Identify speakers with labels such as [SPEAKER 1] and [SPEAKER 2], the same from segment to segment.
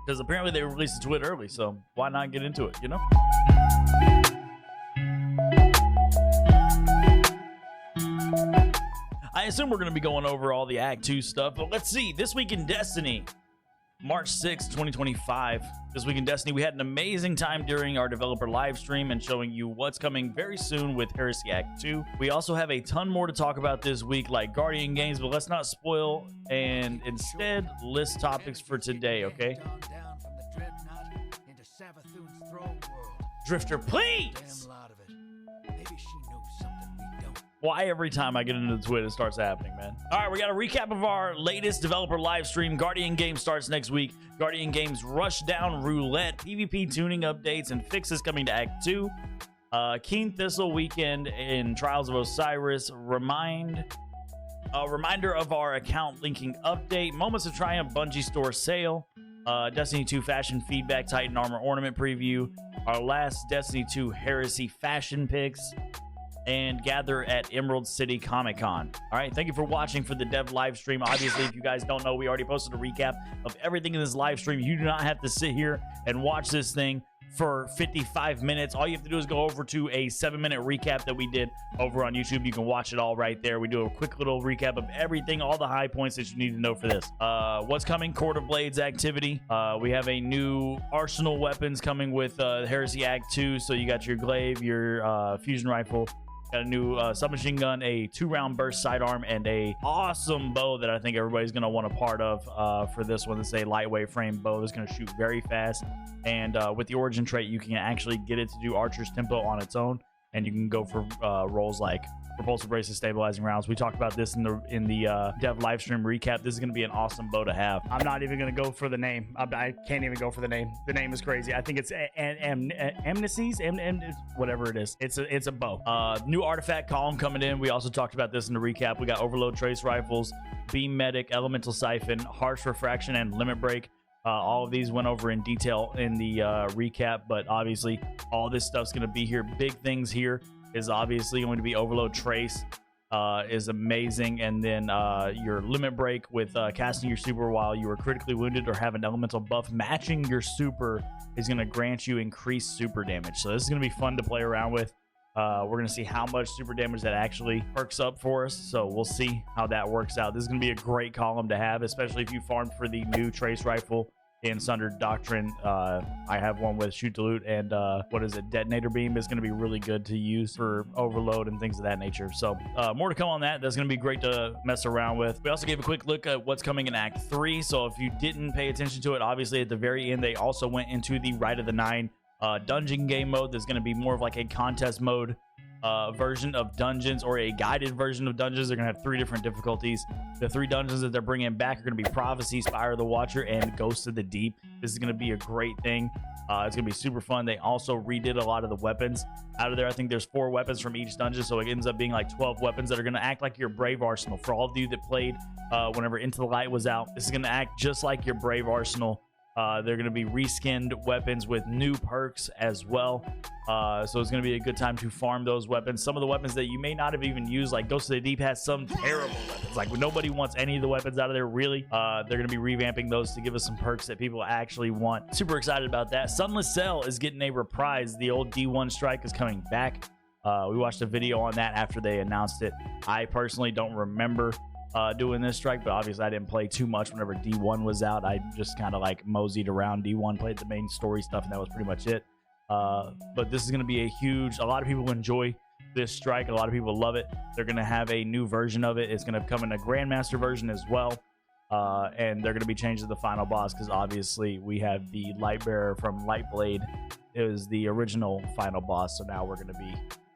[SPEAKER 1] because apparently they released it to it early, so why not get into it, you know? I assume we're going to be going over all the Act 2 stuff, but let's see. This week in Destiny, March 6th, 2025. This week in Destiny, we had an amazing time during our developer live stream and showing you what's coming very soon with Heresy Act 2. We also have a ton more to talk about this week, like Guardian games, but let's not spoil and instead list topics for today, okay? Drifter, please! Why every time I get into the Twitter, it starts happening, man? All right, we got a recap of our latest developer live stream. Guardian Games starts next week. Guardian Games Rushdown Roulette, PvP tuning updates and fixes coming to Act 2. Keen Thistle Weekend in Trials of Osiris. Reminder of our account linking update. Moments of Triumph Bungie Store sale. Destiny 2 fashion feedback, Titan armor ornament preview. Our last Destiny 2 Heresy fashion picks. And gather at Emerald City Comic Con. All right, thank you for watching for the dev live stream. Obviously, if you guys don't know, we already posted a recap of everything in this live stream. You do not have to sit here and watch this thing for 55 minutes. All you have to do is go over to a 7-minute recap that we did over on YouTube. You can watch it all right there. We do a quick little recap of everything, all the high points that you need to know for this. What's coming? Court of Blades activity. We have a new arsenal weapons coming with Heresy Act 2. So you got your glaive, your fusion rifle, got a new submachine gun, a 2-round burst sidearm, and a awesome bow that I think everybody's going to want a part of for this one. It's a lightweight frame bow that's going to shoot very fast. And with the origin trait, you can actually get it to do Archer's Tempo on its own. And you can go for roles like propulsive braces, stabilizing rounds. We talked about this in the dev live stream recap. This is going to be an awesome bow to have.
[SPEAKER 2] I'm not even going to go for the name. I can't even go for the name. The name is crazy. I think it's Amnesties, whatever it is. It's a bow.
[SPEAKER 1] New artifact column coming in. We also talked about this in the recap. We got overload trace rifles, beam medic, elemental siphon, harsh refraction, and limit break. All of these went over in detail in the recap, but obviously all this stuff's going to be here. Big things here is obviously going to be overload trace is amazing, and then your limit break with casting your super while you are critically wounded or have an elemental buff matching your super is going to grant you increased super damage. So this is going to be fun to play around with. We're going to see how much super damage that actually perks up for us. So we'll see how that works out. This is going to be a great column to have, especially if you farmed for the new trace rifle in Sundered Doctrine. I have one with shoot to loot and detonator beam is going to be really good to use for overload and things of that nature. So more to come on that. That's going to be great to mess around with. We also gave a quick look at what's coming in Act 3. So if you didn't pay attention to it, obviously at the very end they also went into the Rite of the Nine dungeon game mode. There's going to be more of like a contest mode version of dungeons, or a guided version of dungeons. They're gonna have 3 different difficulties. The 3 dungeons that they're bringing back are gonna be Prophecy, Spire of the Watcher, and Ghost of the Deep. This is gonna be a great thing. It's gonna be super fun. They also redid a lot of the weapons out of there. I think there's 4 weapons from each dungeon, so it ends up being like 12 weapons that are gonna act like your Brave Arsenal. For all of you that played whenever Into the Light was out, this is gonna act just like your Brave Arsenal. They're going to be reskinned weapons with new perks as well. So it's going to be a good time to farm those weapons. Some of the weapons that you may not have even used, like Ghost of the Deep, has some terrible weapons. Like nobody wants any of the weapons out of there, really. They're going to be revamping those to give us some perks that people actually want. Super excited about that. Sunless Cell is getting a reprise. The old D1 strike is coming back. We watched a video on that after they announced it. I personally don't remember doing this strike, but obviously I didn't play too much whenever D1 was out. I just kind of like moseyed around D1, played the main story stuff, and that was pretty much it. But this is going to be a lot of people enjoy this strike. A lot of people love it. They're going to have a new version of it. It's going to come in a Grandmaster version as well. And they're going to be changing the final boss, because obviously we have the Lightbearer from Lightblade. It was the original final boss, so now we're going to be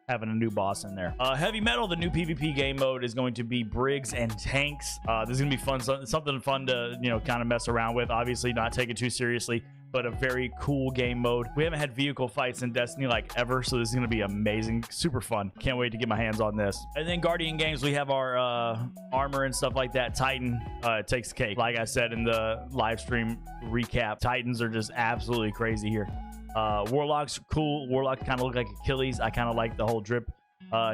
[SPEAKER 1] having a new boss in there. Heavy Metal, the new PvP game mode, is going to be Briggs and Tanks. This is gonna be fun, something fun to kind of mess around with. Obviously not take it too seriously, but a very cool game mode. We haven't had vehicle fights in Destiny like ever, so this is gonna be amazing, super fun. Can't wait to get my hands on this. And then Guardian games, we have our armor and stuff like that. Titan takes the cake. Like I said in the live stream recap, Titans are just absolutely crazy here. Warlock's cool. Warlock kind of look like Achilles. I kind of like the whole drip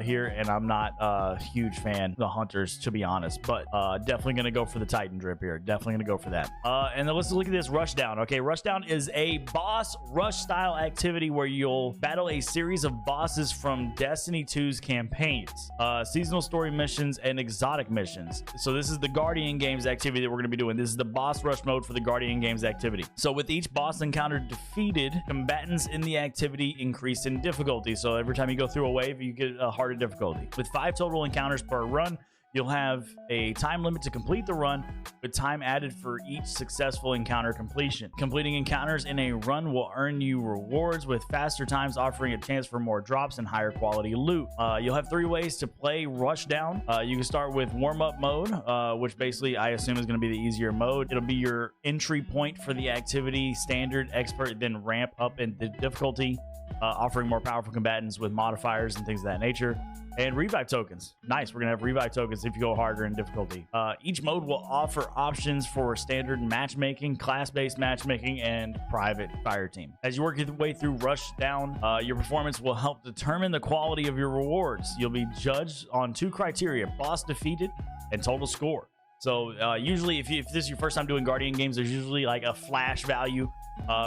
[SPEAKER 1] here, and I'm not a huge fan of the hunters, to be honest, but definitely gonna go for the Titan drip here. Definitely gonna go for that. And then let's look at this rushdown. Okay, rushdown is a boss rush style activity where you'll battle a series of bosses from Destiny 2's campaigns, seasonal story missions, and exotic missions. So this is the Guardian Games activity that we're gonna be doing. This is the boss rush mode for the Guardian Games activity. So with each boss encounter defeated, combatants in the activity increase in difficulty. So every time you go through a wave, you get a harder difficulty. With 5 total encounters per run, you'll have a time limit to complete the run, with time added for each successful encounter completion. Completing encounters in a run will earn you rewards, with faster times offering a chance for more drops and higher quality loot. You'll have 3 ways to play Rushdown. You can start with warm-up mode, which basically I assume is going to be the easier mode. It'll be your entry point for the activity, standard, expert, then ramp up in the difficulty, offering more powerful combatants with modifiers and things of that nature. And revive tokens. Nice. We're going to have revive tokens if you go harder in difficulty. Each mode will offer options for standard matchmaking, class-based matchmaking, and private fire team. As you work your way through Rushdown, your performance will help determine the quality of your rewards. You'll be judged on 2 criteria: boss defeated and total score. So usually if this is your first time doing Guardian Games, there's usually like a flash value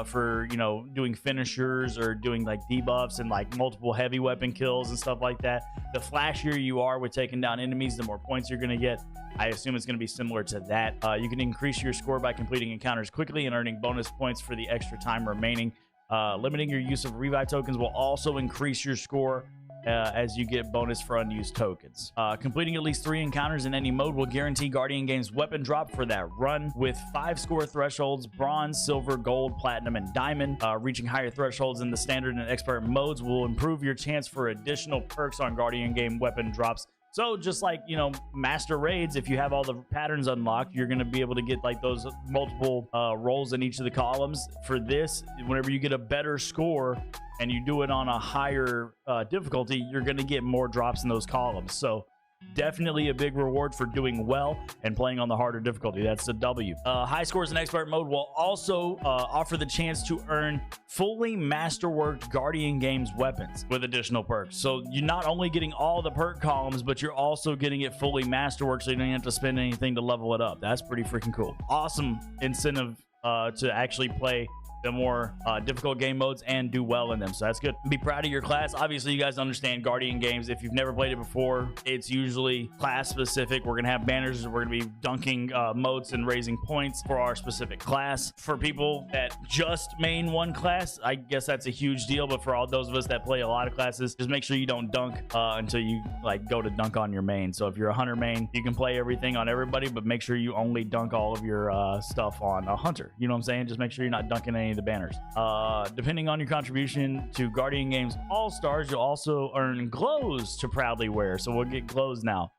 [SPEAKER 1] for, you know, doing finishers or doing like debuffs and like multiple heavy weapon kills and stuff like that. The flashier you are with taking down enemies, the more points you're going to get. I assume it's going to be similar to that. You can increase your score by completing encounters quickly and earning bonus points for the extra time remaining. Limiting your use of revive tokens will also increase your score as you get bonus for unused tokens. Completing at least 3 encounters in any mode will guarantee Guardian Games weapon drop for that run, with 5 score thresholds: bronze, silver, gold, platinum, and diamond. Reaching higher thresholds in the standard and expert modes will improve your chance for additional perks on Guardian Game weapon drops. So just like, you know, master raids, if you have all the patterns unlocked, you're going to be able to get like those multiple rolls in each of the columns. For this, whenever you get a better score and you do it on a higher difficulty, you're going to get more drops in those columns. So definitely a big reward for doing well and playing on the harder difficulty. That's the W. High scores in expert mode will also offer the chance to earn fully masterworked Guardian Games weapons with additional perks. So you're not only getting all the perk columns, but you're also getting it fully masterworked, so you don't have to spend anything to level it up. That's pretty freaking cool. Awesome incentive to actually play the more difficult game modes and do well in them, so that's good. Be proud of your class. Obviously, you guys understand Guardian Games. If you've never played it before, it's usually class specific. We're gonna have banners, we're gonna be dunking motes and raising points for our specific class. For people that just main one class, I guess that's a huge deal, but for all those of us that play a lot of classes, just make sure you don't dunk until you like go to dunk on your main. So if you're a hunter main, you can play everything on everybody, but make sure you only dunk all of your stuff on a hunter. You know what I'm saying? Just make sure you're not dunking any of the banners. Depending on your contribution to Guardian Games All-Stars, you'll also earn glows to proudly wear. So we'll get glows now.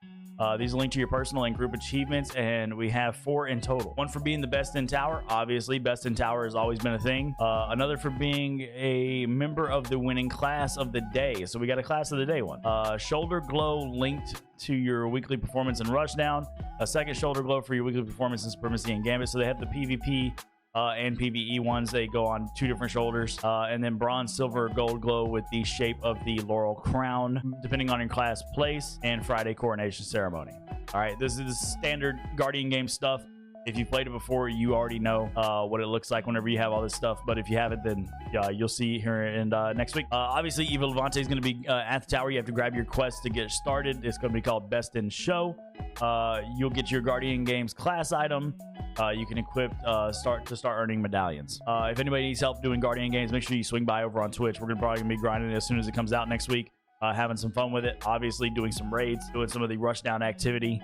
[SPEAKER 1] These link to your personal and group achievements, and we have 4 in total. 1 for being the best in tower. Obviously, best in tower has always been a thing. Another for being a member of the winning class of the day. So we got a class of the day one. Shoulder glow linked to your weekly performance in Rushdown. A second shoulder glow for your weekly performance in Supremacy and Gambit. So they have the PvP and PvE ones. They go on 2 different shoulders, and then bronze, silver, gold glow with the shape of the laurel crown, depending on your class, place, and Friday coronation ceremony. All right, this is standard Guardian Game stuff. If you played it before, you already know what it looks like whenever you have all this stuff. But if you haven't, then you'll see here in next week. Obviously, Eva Levante is going to be at the tower. You have to grab your quest to get started. It's going to be called Best in Show. You'll get your Guardian Games class item. You can equip start earning medallions. If anybody needs help doing Guardian Games, make sure you swing by over on Twitch. We're probably gonna be grinding it as soon as it comes out next week, having some fun with it. Obviously doing some raids, doing some of the Rushdown activity.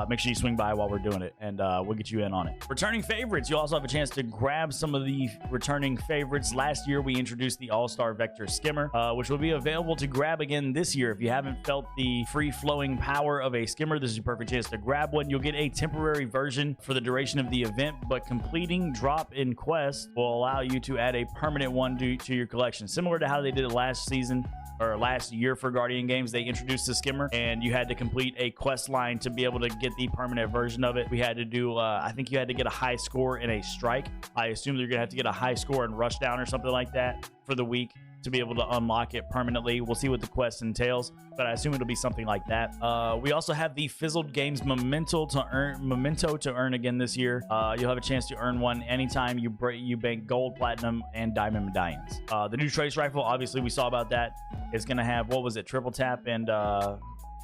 [SPEAKER 1] Make sure you swing by while we're doing it, and we'll get you in on it. Returning favorites. You also have a chance to grab some of the returning favorites. Last year, we introduced the All-Star Vector Skimmer, which will be available to grab again this year. If you haven't felt the free-flowing power of a skimmer, this is your perfect chance to grab one. You'll get a temporary version for the duration of the event, but completing drop-in quests will allow you to add a permanent one to your collection. Similar to how they did it last season, or last year for Guardian Games, they introduced the skimmer, and you had to complete a quest line to be able to get the permanent version of it. We had to do, I think you had to get a high score in a strike. I assume you're gonna have to get a high score in Rushdown or something like that for the week. to be able to unlock it permanently. We'll see what the quest entails, but I assume it'll be something like that. We also have the Fizzled Games Memento to earn again this year. You'll have a chance to earn one anytime you bank gold, platinum, and diamond medallions. The new trace rifle, obviously we saw about that. It's gonna have, what was it, triple tap and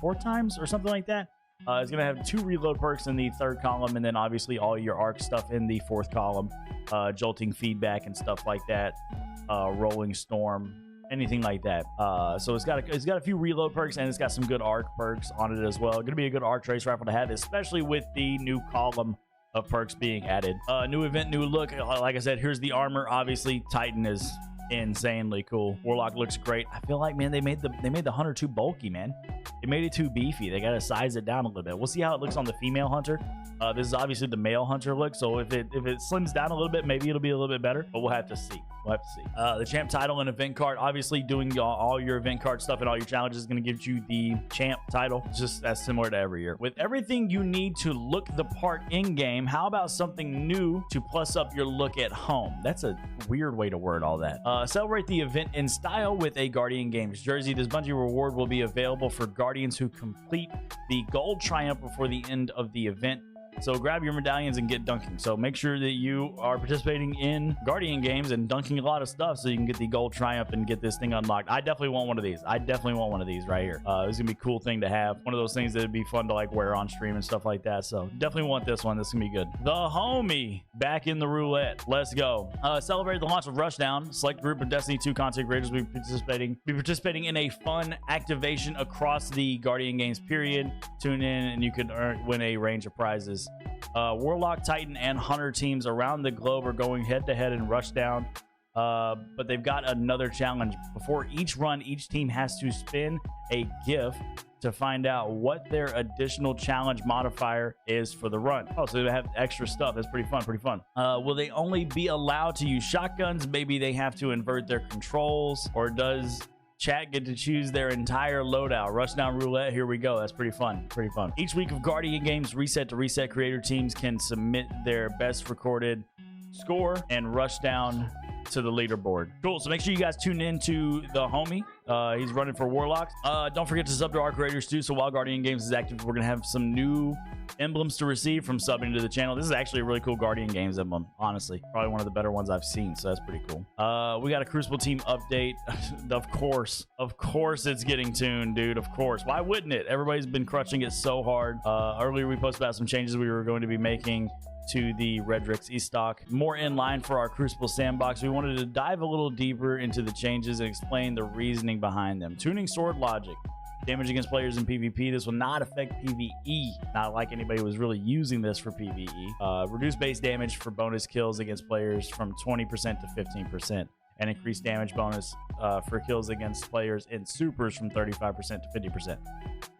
[SPEAKER 1] 4 times or something like that. It's going to have 2 reload perks in the 3rd column, and then obviously all your arc stuff in the 4th column. Jolting feedback and stuff like that. Rolling storm, anything like that. So it's got a few reload perks, and it's got some good arc perks on it as well. Going to be a good arc trace rifle to have, especially with the new column of perks being added. New event, new look. Like I said, here's the armor. Obviously, Titan is insanely cool. Warlock looks great. I feel like, man, they made the hunter too bulky, man. They made it too beefy. They gotta size it down a little bit. We'll see how it looks on the female hunter. This is obviously the male hunter look, so if it slims down a little bit, maybe it'll be a little bit better, but we'll have to see. The champ title and event card, obviously doing all your event card stuff and all your challenges is going to give you the champ title, just as similar to every year. With everything you need to look the part in game, how about something new to plus up your look at home? That's a weird way to word all that. Celebrate the event in style with a Guardian Games jersey. This Bungie reward will be available for Guardians who complete the gold triumph before the end of the event. So grab your medallions and get dunking. So make sure that you are participating in Guardian games and dunking a lot of stuff so you can get the gold triumph and get this thing unlocked. I definitely want one of these. I definitely want one of these right here. This is gonna be a cool thing to have. One of those things that'd be fun to like wear on stream and stuff like that. So definitely want this one. This is gonna be good. The homie back in the roulette. Let's go. Celebrate the launch of Rushdown. Select group of Destiny 2 content creators will be participating in a fun activation across the Guardian games period. Tune in and you can win a range of prizes. Warlock, Titan, and Hunter teams around the globe are going head-to-head in Rushdown, but they've got another challenge. Before each run, each team has to spin a GIF to find out what their additional challenge modifier is for the run. Oh, so they have extra stuff. That's pretty fun, Will they only be allowed to use shotguns? Maybe they have to invert their controls, or does chat get to choose their entire loadout? Rushdown roulette, here we go. That's pretty fun. Each week of Guardian games, reset to reset, creator teams can submit their best recorded score and rush down to the leaderboard. Cool. So make sure you guys tune in to the homie. He's running for Warlocks. Don't forget to sub to our creators too. So while Guardian games is active, we're gonna have some new emblems to receive from subbing to the channel. This is actually a really cool Guardian games emblem, honestly. Probably one of the better ones I've seen, so that's pretty cool. We got a Crucible team update. Of course it's getting tuned, dude. Of course. Why wouldn't it? Everybody's been crushing it so hard. Earlier we posted about some changes we were going to be making to the Redrix E-Stock, more in line for our Crucible sandbox. We wanted to dive a little deeper into the changes and explain the reasoning behind them. Tuning sword logic. Damage against players in PvP. This will not affect PvE. Not like anybody was really using this for PvE. Reduce base damage for bonus kills against players from 20% to 15%. And increase damage bonus for kills against players in supers from 35% to 50%.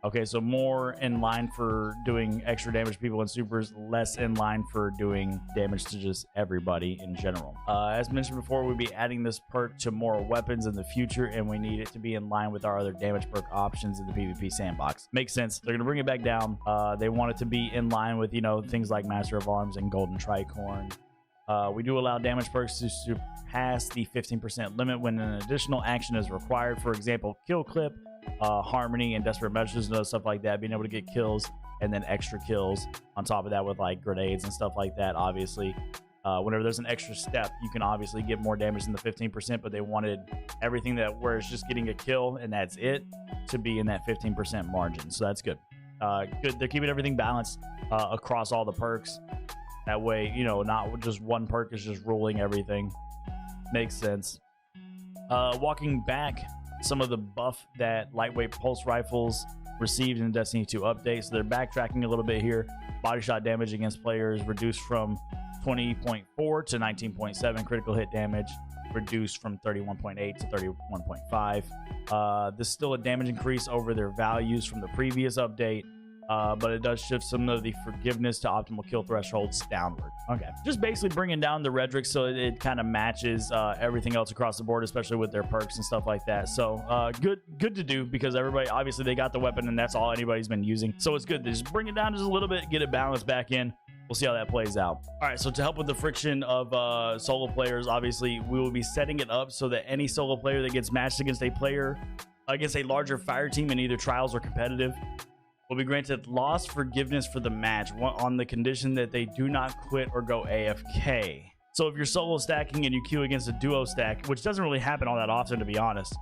[SPEAKER 1] Okay, so more in line for doing extra damage to people in supers, less in line for doing damage to just everybody in general. As mentioned before, we'll be adding this perk to more weapons in the future, and we need it to be in line with our other damage perk options in the PvP sandbox. Makes sense. They're going to bring it back down. They want it to be in line with, you know, things like Master of Arms and Golden Tricorn. We do allow damage perks to surpass the 15% limit when an additional action is required. For example, kill clip, harmony, and desperate measures and stuff like that. Being able to get kills and then extra kills on top of that with like grenades and stuff like that. Obviously, whenever there's an extra step, you can obviously get more damage than the 15%, but they wanted everything that where it's just getting a kill and that's it to be in that 15% margin. So that's good. Good. They're keeping everything balanced across all the perks. That way, you know, not just one perk is just ruling everything. Makes sense. Walking back some of the buff that lightweight pulse rifles received in the Destiny 2 update. So they're backtracking a little bit here. Body shot damage against players reduced from 20.4 to 19.7. Critical hit damage reduced from 31.8 to 31.5. This is still a damage increase over their values from the previous update. But it does shift some of the forgiveness to optimal kill thresholds downward. Okay, just basically bringing down the Redrix so it kind of matches everything else across the board, especially with their perks and stuff like that. So good to do, because everybody, obviously they got the weapon and that's all anybody's been using. So it's good to just bring it down just a little bit, get it balanced back in. we'll see how that plays out. All right, so to help with the friction of solo players, obviously we will be setting it up so that any solo player that gets matched against a larger fire team in either trials or competitive will be granted loss forgiveness for the match on the condition that they do not quit or go AFK. So if you're solo stacking and you queue against a duo stack, which doesn't really happen all that often, to be honest,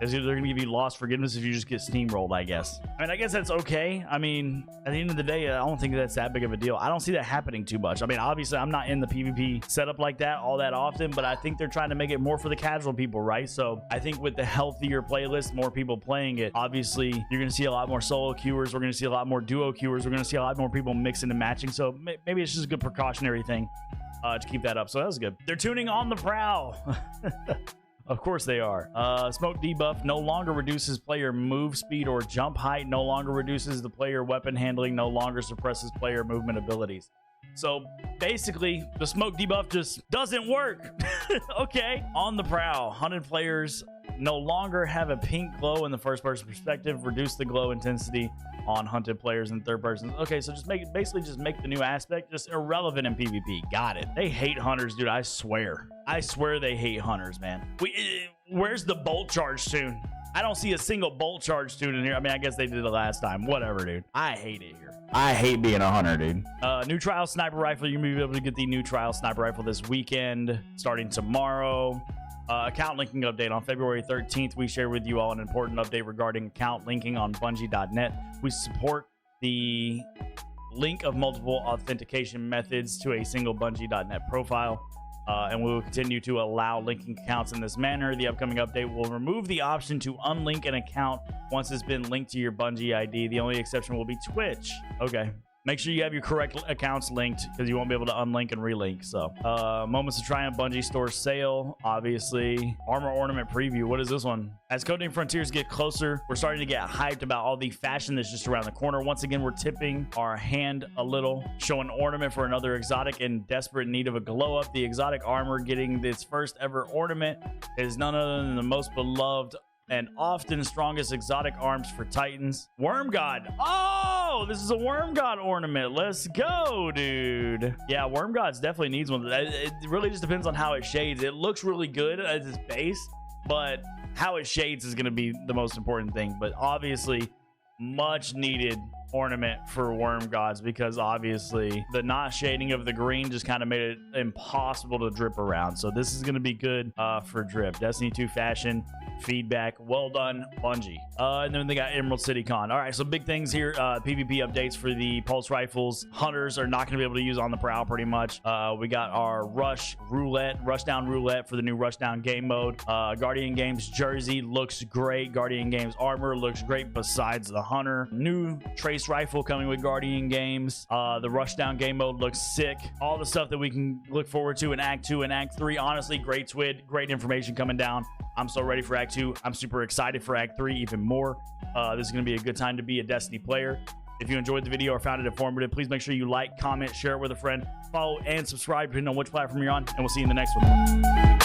[SPEAKER 1] is they're going to give you loss forgiveness if you just get steamrolled, I guess. I mean, I guess that's okay. I mean, at the end of the day, I don't think that's that big of a deal. I don't see that happening too much. I mean, obviously, I'm not in the PvP setup like that all that often, but I think they're trying to make it more for the casual people, right? So I think with the healthier playlist, more people playing it, obviously, you're going to see a lot more solo queuers. We're going to see a lot more duo queuers. We're going to see a lot more people mixing and matching. So maybe it's just a good precautionary thing to keep that up. So that was good. They're tuning on the prowl. Of course they are. Smoke debuff no longer reduces player move speed or jump height, no longer reduces the player weapon handling, no longer suppresses player movement abilities. So basically, the smoke debuff just doesn't work. Okay. On the prowl, hunted players no longer have a pink glow in the first person perspective, reduce the glow intensity on hunted players in third person. Okay, so just make the new aspect just irrelevant in PvP. Got it. They hate hunters, dude. I swear they hate hunters, man. Where's the bolt charge tune? I don't see a single bolt charge tune in here. I mean, I guess they did it last time. Whatever, dude. I hate it here.
[SPEAKER 2] I hate being a hunter, dude.
[SPEAKER 1] New trial sniper rifle. You're gonna be able to get the new trial sniper rifle this weekend, starting tomorrow. Account linking update on February 13th. We share with you all an important update regarding account linking on Bungie.net. We support the link of multiple authentication methods to a single Bungie.net profile, and we will continue to allow linking accounts in this manner. The upcoming update will remove the option to unlink an account once it's been linked to your Bungie ID. The only exception will be Twitch. Okay. Make sure you have your correct accounts linked because you won't be able to unlink and relink. So, Moments of Triumph Bungie Store sale, obviously. Armor Ornament Preview. What is this one? As Codename Frontiers get closer, we're starting to get hyped about all the fashion that's just around the corner. Once again, we're tipping our hand a little, showing ornament for another exotic in desperate need of a glow up. The exotic armor getting its first ever ornament is none other than the most beloved and often strongest exotic arms for Titans. Worm God. Oh, this is a Worm God ornament. Let's go, dude. Yeah, Worm Gods definitely needs one. It really just depends on how it shades. It looks really good as its base, but how it shades is going to be the most important thing. But obviously, much needed ornament for Worm Gods, because obviously the not shading of the green just kind of made it impossible to drip around. So this is going to be good for drip. Destiny 2 fashion feedback, well done, Bungie. And then they got Emerald City Con. All right, so big things here. PvP updates for the pulse rifles. Hunters are not going to be able to use on the prowl pretty much. We got our rushdown roulette for the new rushdown game mode. Guardian Games jersey looks great. Guardian Games armor looks great besides the hunter. New trace rifle coming with Guardian Games. The rushdown game mode looks sick. All the stuff that we can look forward to in Act 2 and Act 3. Honestly, great SWID, great information coming down. I'm so ready for Act 2. I'm super excited for Act 3 even more. This is going to be a good time to be a Destiny player. If you enjoyed the video or found it informative, please make sure you like, comment, share it with a friend, follow, and subscribe depending on which platform you're on, and we'll see you in the next one.